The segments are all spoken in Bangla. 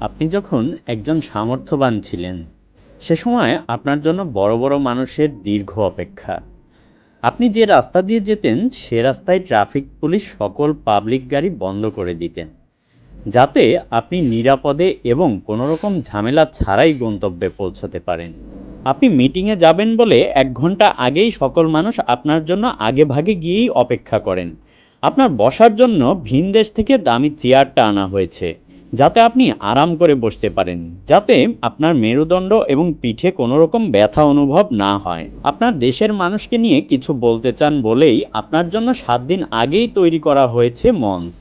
আপনি যখন একজন সামর্থ্যবান ছিলেন, সে সময় আপনার জন্য বড় বড় মানুষের দীর্ঘ অপেক্ষা। আপনি যে রাস্তা দিয়ে যেতেন সে রাস্তায় ট্রাফিক পুলিশ সকল পাবলিক গাড়ি বন্ধ করে দিতেন, যাতে আপনি নিরাপদে এবং কোনো রকম ঝামেলা ছাড়াই গন্তব্যে পৌঁছতে পারেন। আপনি মিটিংয়ে যাবেন বলে 1 ঘন্টা আগেই সকল মানুষ আপনার জন্য আগে ভাগে গিয়েই অপেক্ষা করেন। আপনার বসার জন্য ভিন দেশ থেকে দামি চেয়ারটা আনা হয়েছে, যাতে আপনি আরাম করে বসতে পারেন, যাতে আপনার মেরুদণ্ড এবং পিঠে কোনো রকম ব্যথা অনুভব না হয়। আপনার দেশের মানুষকে নিয়ে কিছু বলতে চান বলেই আপনার জন্য 7 দিন আগেই তৈরি করা হয়েছে মঞ্চ,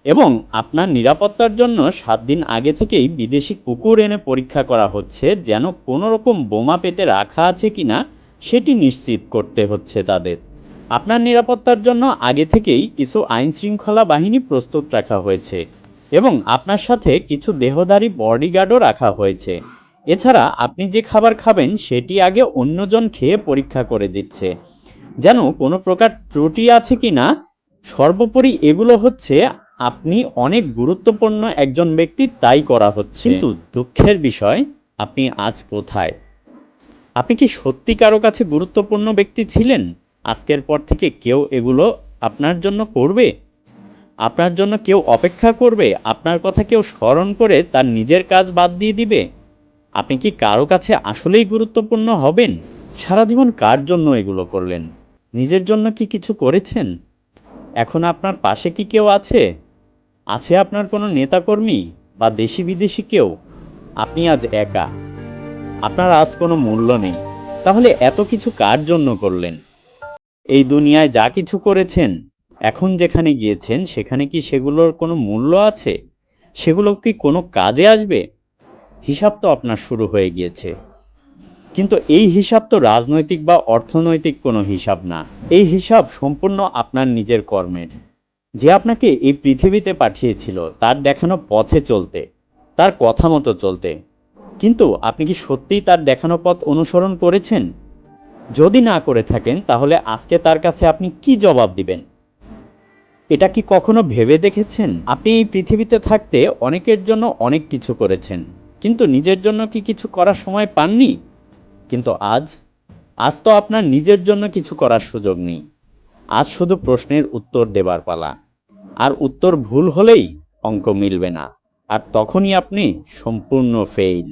এবং আপনার নিরাপত্তার জন্য 7 দিন আগে থেকেই বিদেশি কুকুর এনে পরীক্ষা করা হচ্ছে, যেন কোনো রকম বোমা পেতে রাখা আছে কিনা সেটি নিশ্চিত করতে হচ্ছে তাদের। আপনার নিরাপত্তার জন্য আগে থেকেই কিছু আইন শৃঙ্খলা বাহিনী প্রস্তুত রাখা হয়েছে, এবং আপনার সাথে কিছু দেহধারী বডিগার্ডও রাখা হয়েছে। এছাড়া আপনি যে খাবার খাবেন সেটি আগে অন্যজন খেয়ে পরীক্ষা করে দিচ্ছে, যেন কোনো প্রকার ত্রুটি আছে কিনা। সর্বোপরি এগুলো হচ্ছে আপনি অনেক গুরুত্বপূর্ণ একজন ব্যক্তি, তাই করা হচ্ছে। কিন্তু দুঃখের বিষয়, আপনি আজ কোথায়? আপনি কি সত্যি কারো কাছে গুরুত্বপূর্ণ ব্যক্তি ছিলেন? আজকের পর থেকে কেউ এগুলো আপনার জন্য করবে? আপনার জন্য কেউ অপেক্ষা করবে? আপনার কথা কেউ স্মরণ করে তার নিজের কাজ বাদ দিয়ে দিবে? আপনি কি কারো কাছে আসলেই গুরুত্বপূর্ণ হবেন? সারা জীবন কার জন্য এগুলো করলেন? নিজের জন্য কি কিছু করেছেন? এখন আপনার পাশে কি কেউ আছে? আছে আপনার কোনো নেতাকর্মী বা দেশি বিদেশি কেউ? আপনি আজ একা। আপনার আজ কোনো মূল্য নেই। তাহলে এত কিছু কার জন্য করলেন? এই দুনিয়ায় যা কিছু করেছেন, এখন যেখানে গিয়েছেন সেখানে কি সেগুলোর কোনো মূল্য আছে? সেগুলো কি কোনো কাজে আসবে? হিসাব তো আপনার শুরু হয়ে গিয়েছে। কিন্তু এই হিসাব তো রাজনৈতিক বা অর্থনৈতিক কোনো হিসাব না। এই হিসাব সম্পূর্ণ আপনার নিজের কর্মের। যে আপনাকে এই পৃথিবীতে পাঠিয়েছিল তার দেখানো পথে চলতে, তার কথা মতো চলতে। কিন্তু আপনি কি সত্যিই তার দেখানো পথ অনুসরণ করেছেন? যদি না করে থাকেন, তাহলে আজকে তার কাছে আপনি কি জবাব দিবেন? এটা কি কখনো ভেবে দেখেছেন? আপনি এই পৃথিবীতে থাকতে অনেকের জন্য অনেক কিছু করেছেন, কিন্তু নিজের জন্য কি কিছু করার সময় পাননি? কিন্তু আজ আজ তো আপনার নিজের জন্য কিছু করার সুযোগ নেই। আজ শুধু প্রশ্নের উত্তর দেবার পালা। আর উত্তর ভুল হলেই অঙ্ক মিলবে না, আর তখনই আপনি সম্পূর্ণ ফেইল।